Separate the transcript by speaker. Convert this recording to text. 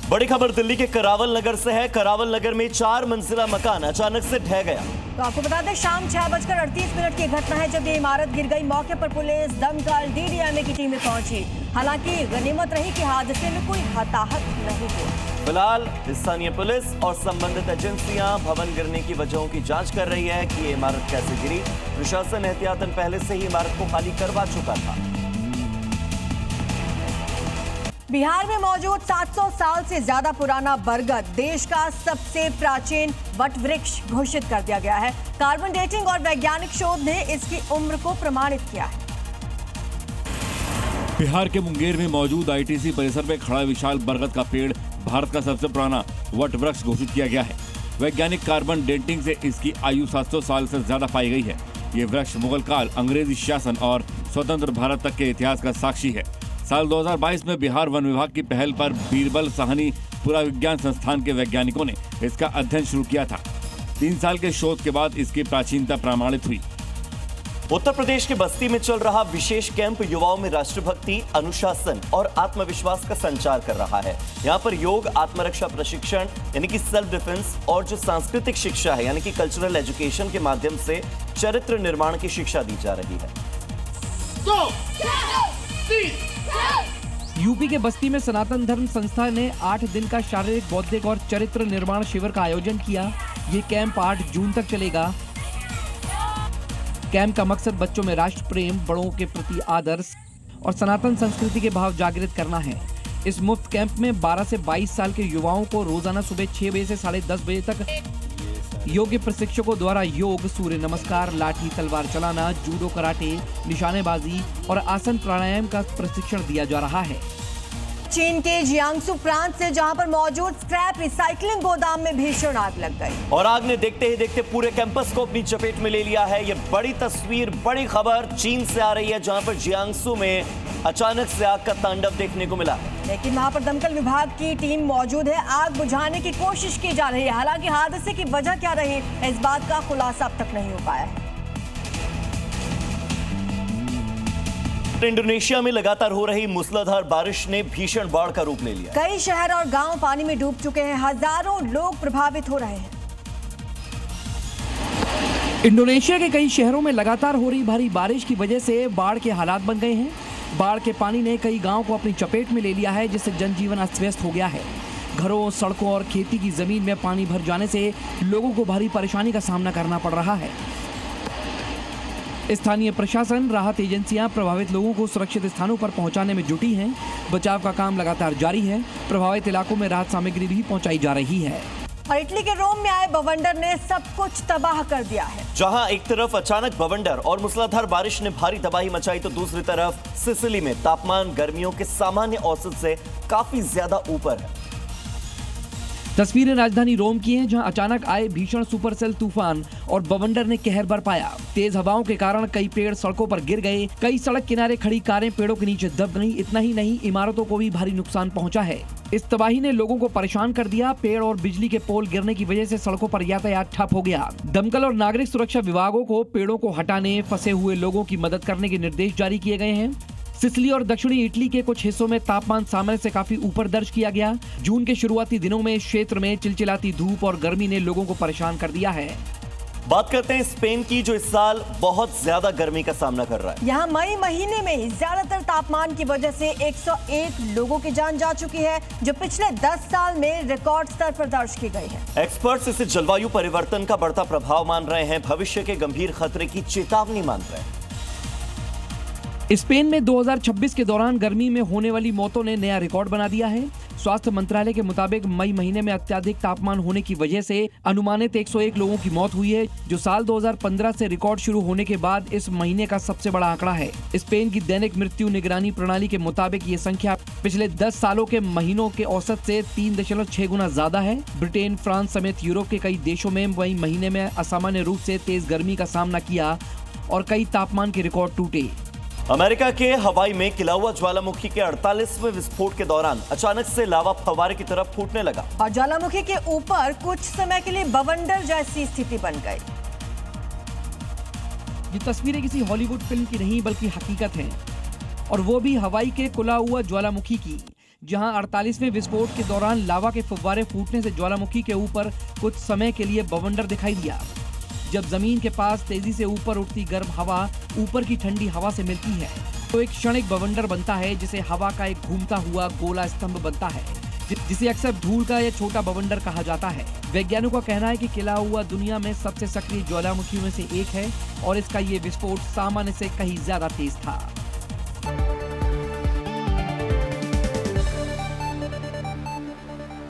Speaker 1: बड़ी खबर दिल्ली के करावल नगर से है। करावल नगर में 4 मंजिला मकान अचानक से ढह गया।
Speaker 2: तो आपको बता दें, शाम 6:38 की घटना है जब ये इमारत गिर गई। मौके पर पुलिस, दमकल, डीडीएमए की टीमें पहुंची। हालांकि गनीमत रही कि हादसे में कोई हताहत नहीं हुई।
Speaker 1: फिलहाल स्थानीय पुलिस और संबंधित एजेंसियां भवन गिरने की वजहों की जांच कर रही है कि ये इमारत कैसे गिरी। प्रशासन एहतियातन पहले से ही इमारत को खाली करवा चुका था।
Speaker 2: बिहार में मौजूद 700 साल से ज्यादा पुराना बरगद देश का सबसे प्राचीन वट वृक्ष घोषित कर दिया गया है। कार्बन डेटिंग और वैज्ञानिक शोध ने इसकी उम्र को प्रमाणित किया है।
Speaker 3: बिहार के मुंगेर में मौजूद आईटीसी परिसर में खड़ा विशाल बरगद का पेड़ भारत का सबसे पुराना वट वृक्ष घोषित किया गया है। वैज्ञानिक कार्बन डेटिंग से इसकी आयु 700 साल से ज्यादा पाई गई है। ये वृक्ष मुगल काल, अंग्रेजी शासन और स्वतंत्र भारत तक के इतिहास का साक्षी है। साल 2022 में बिहार वन विभाग की पहल पर बीरबल साहनी पुराविज्ञान संस्थान के वैज्ञानिकों ने इसका अध्ययन शुरू किया था। 3 साल के शोध के बाद इसकी प्राचीनता प्रमाणित हुई।
Speaker 1: उत्तर प्रदेश के बस्ती में चल रहा विशेष कैंप युवाओं में राष्ट्रभक्ति, अनुशासन और आत्मविश्वास का संचार कर रहा है। यहाँ पर योग, आत्मरक्षा प्रशिक्षण यानी कि सेल्फ डिफेंस और जो सांस्कृतिक शिक्षा है यानी कि कल्चरल एजुकेशन के माध्यम से चरित्र निर्माण की शिक्षा दी जा रही है।
Speaker 4: यूपी के बस्ती में सनातन धर्म संस्था ने 8 दिन का शारीरिक, बौद्धिक और चरित्र निर्माण शिविर का आयोजन किया। ये कैंप 8 जून तक चलेगा। कैंप का मकसद बच्चों में राष्ट्र प्रेम, बड़ों के प्रति आदर और सनातन संस्कृति के भाव जागृत करना है। इस मुफ्त कैंप में 12 से 22 साल के युवाओं को रोजाना सुबह 6 बजे से 10:30 बजे तक योग्य प्रशिक्षकों द्वारा योग, सूर्य नमस्कार, लाठी तलवार चलाना, जूडो, कराटे, निशानेबाजी और आसन प्राणायाम का प्रशिक्षण दिया जा रहा है।
Speaker 2: चीन के जियांगसू प्रांत से जहां पर मौजूद स्क्रैप रिसाइकलिंग गोदाम में भीषण आग लग गई
Speaker 1: और आग ने देखते ही देखते पूरे कैंपस को अपनी चपेट में ले लिया है। ये बड़ी तस्वीर, बड़ी खबर चीन से आ रही है जहां पर जियांगसू में अचानक से आग का तांडव देखने को मिला।
Speaker 2: लेकिन वहां पर दमकल विभाग की टीम मौजूद है। आग बुझाने की कोशिश की जा रही है। हालांकि हादसे की वजह क्या रही, इस बात का खुलासा अब तक नहीं हो पाया है।
Speaker 1: इंडोनेशिया में लगातार हो रही मूसलाधार बारिश ने भीषण बाढ़ का रूप ले लिया।
Speaker 2: कई शहर और गांव पानी में डूब चुके हैं। हजारों लोग प्रभावित हो रहे हैं।
Speaker 4: इंडोनेशिया के कई शहरों में लगातार हो रही भारी बारिश की वजह से बाढ़ के हालात बन गए हैं। बाढ़ के पानी ने कई गांवों को अपनी चपेट में ले लिया है, जिससे जनजीवन अस्त व्यस्त हो गया है। घरों, सड़कों और खेती की जमीन में पानी भर जाने से लोगों को भारी परेशानी का सामना करना पड़ रहा है। स्थानीय प्रशासन, राहत एजेंसियां प्रभावित लोगों को सुरक्षित स्थानों पर पहुंचाने में जुटी हैं। बचाव का काम लगातार जारी है। प्रभावित इलाकों में राहत सामग्री भी पहुंचाई जा रही है।
Speaker 2: और इटली के रोम में आए बवंडर ने सब कुछ तबाह कर दिया है।
Speaker 1: जहां एक तरफ अचानक बवंडर और मूसलाधार बारिश ने भारी तबाही मचाई, तो दूसरी तरफ सिसिली में तापमान गर्मियों के सामान्य औसत से काफी ज्यादा ऊपर है।
Speaker 4: तस्वीरें राजधानी रोम की हैं, जहां अचानक आए भीषण सुपरसेल तूफान और बवंडर ने कहर बरपाया। तेज हवाओं के कारण कई पेड़ सड़कों पर गिर गए। कई सड़क किनारे खड़ी कारें पेड़ों के नीचे दब गईं। इतना ही नहीं, इमारतों को भी भारी नुकसान पहुंचा है। इस तबाही ने लोगों को परेशान कर दिया। पेड़ और बिजली के पोल गिरने की वजह से सड़कों पर यातायात ठप हो गया। दमकल और नागरिक सुरक्षा विभागों को पेड़ों को हटाने, फंसे हुए लोगों की मदद करने के निर्देश जारी किए गए हैं। सिसिली और दक्षिणी इटली के कुछ हिस्सों में तापमान सामान्य से काफी ऊपर दर्ज किया गया। जून के शुरुआती दिनों में क्षेत्र में चिलचिलाती धूप और गर्मी ने लोगों को परेशान कर दिया है।
Speaker 1: बात करते हैं स्पेन की, जो इस साल बहुत ज्यादा गर्मी का सामना कर रहा है।
Speaker 2: यहाँ मई महीने में ही ज्यादातर तापमान की वजह से 101 लोगों की जान जा चुकी है, जो पिछले 10 साल में रिकॉर्ड स्तर पर दर्ज की गई है।
Speaker 1: एक्सपर्ट्स इसे जलवायु परिवर्तन का बढ़ता प्रभाव मान रहे हैं। भविष्य के गंभीर खतरे की चेतावनी मान रहे हैं।
Speaker 4: स्पेन में 2026 के दौरान गर्मी में होने वाली मौतों ने नया रिकॉर्ड बना दिया है। स्वास्थ्य मंत्रालय के मुताबिक मई महीने में अत्यधिक तापमान होने की वजह से अनुमानित 101 लोगों की मौत हुई है, जो साल 2015 से रिकॉर्ड शुरू होने के बाद इस महीने का सबसे बड़ा आंकड़ा है। स्पेन की दैनिक मृत्यु निगरानी प्रणाली के मुताबिक ये संख्या पिछले 10 सालों के महीनों के औसत से 3.6 गुना ज्यादा है। ब्रिटेन, फ्रांस समेत यूरोप के कई देशों में मई महीने में असामान्य रूप से तेज गर्मी का सामना किया और कई तापमान के रिकॉर्ड टूटे।
Speaker 1: अमेरिका के हवाई में किलाउआ ज्वालामुखी के 48वें विस्फोट के दौरान अचानक से लावा फव्वारे की तरफ फूटने लगा
Speaker 2: और ज्वालामुखी के ऊपर कुछ समय के लिए बवंडर जैसी स्थिति बन गई।
Speaker 4: ये तस्वीरें किसी हॉलीवुड फिल्म की नहीं बल्कि हकीकत हैं, और वो भी हवाई के किलाउआ ज्वालामुखी की, जहां 48वें विस्फोट के दौरान लावा के फव्वारे फूटने से ज्वालामुखी के ऊपर कुछ समय के लिए बवंडर दिखाई दिया। जब जमीन के पास तेजी से ऊपर उठती गर्म हवा ऊपर की ठंडी हवा से मिलती है तो एक क्षणिक बवंडर बनता है, जिसे हवा का एक घूमता हुआ गोला स्तंभ बनता है, जिसे अक्सर धूल का या छोटा बवंडर कहा जाता है। वैज्ञानिकों का कहना है कि खिला हुआ दुनिया में सबसे सक्रिय ज्वालामुखियों में से एक है और इसका ये विस्फोट सामान्य से कहीं ज्यादा तेज था।